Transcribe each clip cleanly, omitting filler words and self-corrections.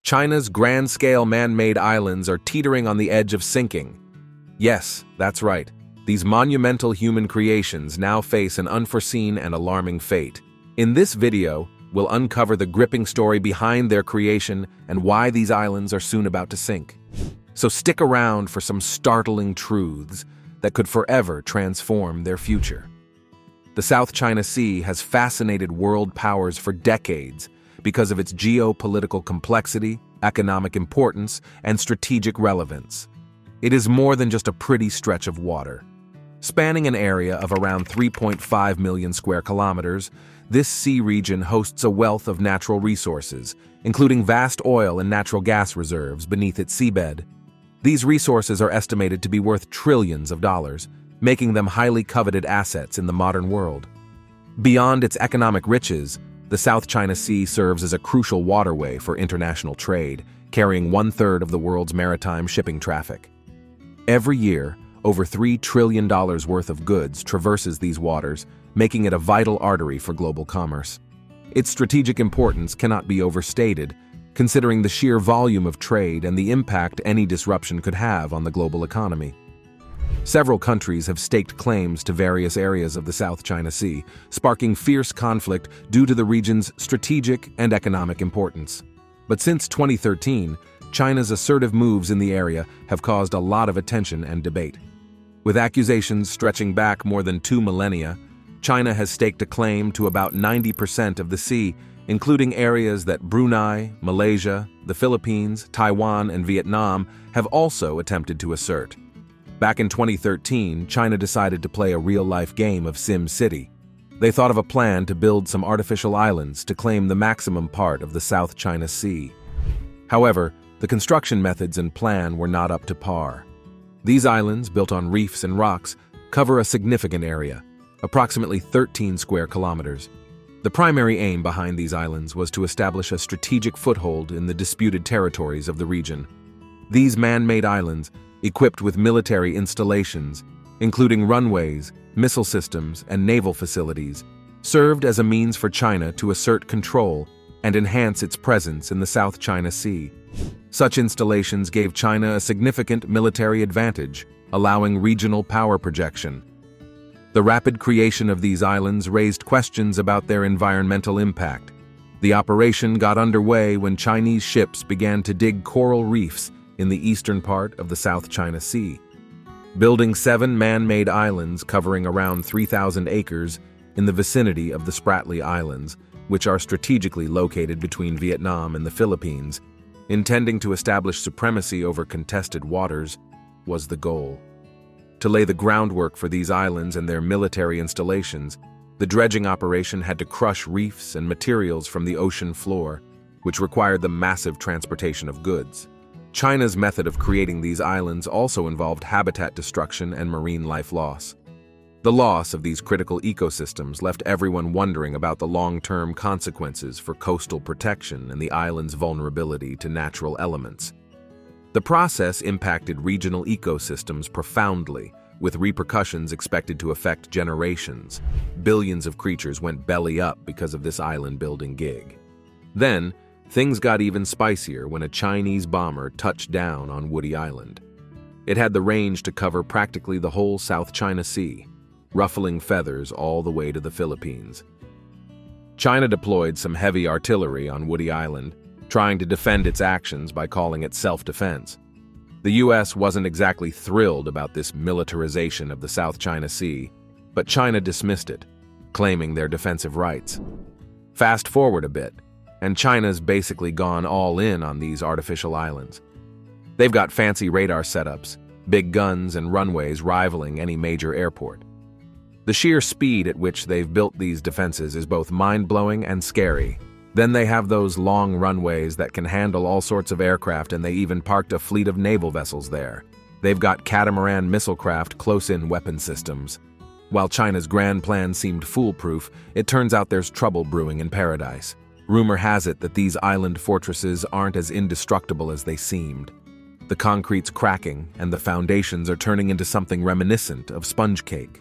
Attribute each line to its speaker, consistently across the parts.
Speaker 1: China's grand-scale man-made islands are teetering on the edge of sinking. Yes, that's right. These monumental human creations now face an unforeseen and alarming fate. In this video, we'll uncover the gripping story behind their creation and why these islands are soon about to sink. So stick around for some startling truths that could forever transform their future. The South China Sea has fascinated world powers for decades because of its geopolitical complexity, economic importance, and strategic relevance. It is more than just a pretty stretch of water. Spanning an area of around 3.5 million square kilometers, this sea region hosts a wealth of natural resources, including vast oil and natural gas reserves beneath its seabed. These resources are estimated to be worth trillions of dollars, making them highly coveted assets in the modern world. Beyond its economic riches, the South China Sea serves as a crucial waterway for international trade, carrying 1/3 of the world's maritime shipping traffic. Every year, over $3 trillion worth of goods traverses these waters, making it a vital artery for global commerce. Its strategic importance cannot be overstated, considering the sheer volume of trade and the impact any disruption could have on the global economy. Several countries have staked claims to various areas of the South China Sea, sparking fierce conflict due to the region's strategic and economic importance. But since 2013, China's assertive moves in the area have caused a lot of attention and debate. With accusations stretching back more than 2 millennia, China has staked a claim to about 90% of the sea, including areas that Brunei, Malaysia, the Philippines, Taiwan, and Vietnam have also attempted to assert. Back in 2013, China decided to play a real-life game of Sim City. They thought of a plan to build some artificial islands to claim the maximum part of the South China Sea. However, the construction methods and plan were not up to par. These islands, built on reefs and rocks, cover a significant area, approximately 13 square kilometers. The primary aim behind these islands was to establish a strategic foothold in the disputed territories of the region. These man-made islands, equipped with military installations, including runways, missile systems, and naval facilities, served as a means for China to assert control and enhance its presence in the South China Sea. Such installations gave China a significant military advantage, allowing regional power projection. The rapid creation of these islands raised questions about their environmental impact. The operation got underway when Chinese ships began to dig coral reefs in the eastern part of the South China Sea. Building 7 man-made islands covering around 3,000 acres in the vicinity of the Spratly Islands, which are strategically located between Vietnam and the Philippines, intending to establish supremacy over contested waters, was the goal. To lay the groundwork for these islands and their military installations, the dredging operation had to crush reefs and materials from the ocean floor, which required the massive transportation of goods. China's method of creating these islands also involved habitat destruction and marine life loss. The loss of these critical ecosystems left everyone wondering about the long-term consequences for coastal protection and the island's vulnerability to natural elements. The process impacted regional ecosystems profoundly, with repercussions expected to affect generations. Billions of creatures went belly up because of this island-building gig. Then, things got even spicier when a Chinese bomber touched down on Woody Island. It had the range to cover practically the whole South China Sea, ruffling feathers all the way to the Philippines. China deployed some heavy artillery on Woody Island, trying to defend its actions by calling it self-defense. The US wasn't exactly thrilled about this militarization of the South China Sea, but China dismissed it, claiming their defensive rights. Fast forward a bit, and China's basically gone all in on these artificial islands. They've got fancy radar setups, big guns, and runways rivaling any major airport. The sheer speed at which they've built these defenses is both mind-blowing and scary. Then they have those long runways that can handle all sorts of aircraft, and they even parked a fleet of naval vessels there. They've got catamaran missile craft close-in weapon systems. While China's grand plan seemed foolproof, it turns out there's trouble brewing in paradise. Rumor has it that these island fortresses aren't as indestructible as they seemed. The concrete's cracking, and the foundations are turning into something reminiscent of sponge cake.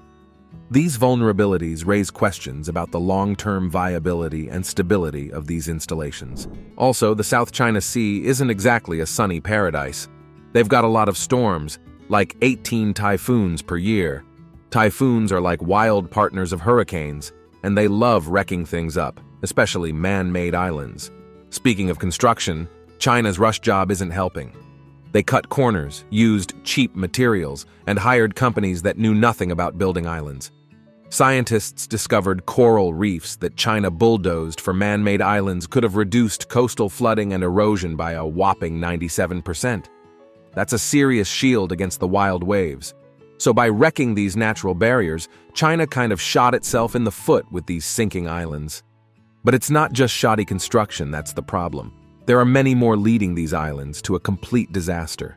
Speaker 1: These vulnerabilities raise questions about the long-term viability and stability of these installations. Also, the South China Sea isn't exactly a sunny paradise. They've got a lot of storms, like 18 typhoons per year. Typhoons are like wild partners of hurricanes, and they love wrecking things up, especially man-made islands. Speaking of construction, China's rush job isn't helping. They cut corners, used cheap materials, and hired companies that knew nothing about building islands. Scientists discovered coral reefs that China bulldozed for man-made islands could have reduced coastal flooding and erosion by a whopping 97%. That's a serious shield against the wild waves. So by wrecking these natural barriers, China kind of shot itself in the foot with these sinking islands. But it's not just shoddy construction that's the problem. There are many more leading these islands to a complete disaster.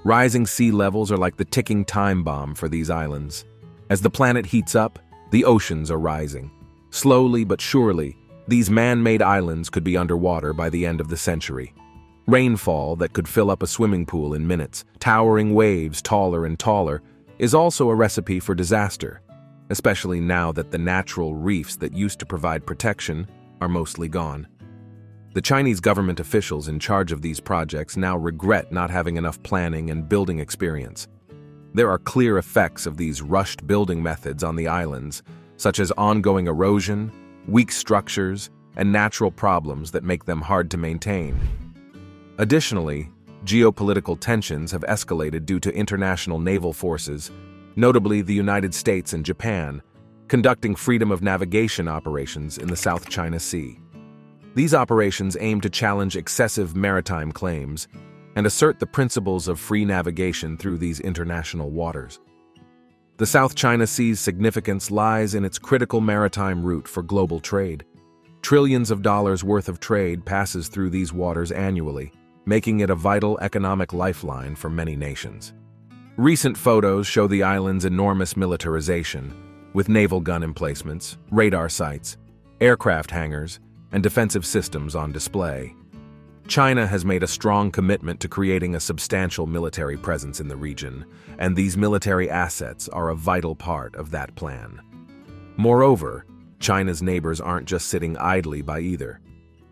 Speaker 1: Rising sea levels are like the ticking time bomb for these islands. As the planet heats up, the oceans are rising. Slowly but surely, these man-made islands could be underwater by the end of the century. Rainfall that could fill up a swimming pool in minutes, towering waves taller and taller, is also a recipe for disaster, especially now that the natural reefs that used to provide protection are mostly gone. The Chinese government officials in charge of these projects now regret not having enough planning and building experience. There are clear effects of these rushed building methods on the islands, such as ongoing erosion, weak structures, and natural problems that make them hard to maintain. Additionally, geopolitical tensions have escalated due to international naval forces, notably the United States and Japan, conducting freedom of navigation operations in the South China Sea. These operations aim to challenge excessive maritime claims and assert the principles of free navigation through these international waters. The South China Sea's significance lies in its critical maritime route for global trade. Trillions of dollars worth of trade passes through these waters annually, making it a vital economic lifeline for many nations. Recent photos show the island's enormous militarization, with naval gun emplacements, radar sites, aircraft hangars, and defensive systems on display. China has made a strong commitment to creating a substantial military presence in the region, and these military assets are a vital part of that plan. Moreover, China's neighbors aren't just sitting idly by either.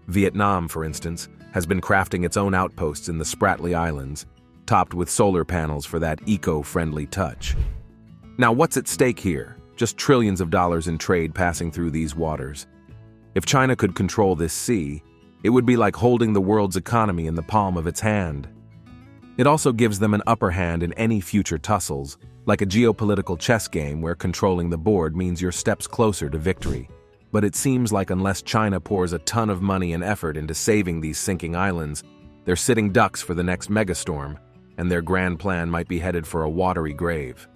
Speaker 1: Vietnam, for instance, has been crafting its own outposts in the Spratly Islands, topped with solar panels for that eco-friendly touch. Now, what's at stake here? Just trillions of dollars in trade passing through these waters. If China could control this sea, it would be like holding the world's economy in the palm of its hand. It also gives them an upper hand in any future tussles, like a geopolitical chess game where controlling the board means you're steps closer to victory. But it seems like unless China pours a ton of money and effort into saving these sinking islands, they're sitting ducks for the next megastorm, and their grand plan might be headed for a watery grave.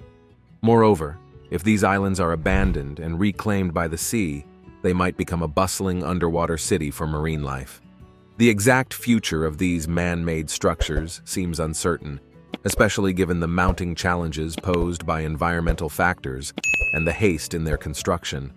Speaker 1: Moreover, if these islands are abandoned and reclaimed by the sea, they might become a bustling underwater city for marine life. The exact future of these man-made structures seems uncertain, especially given the mounting challenges posed by environmental factors and the haste in their construction.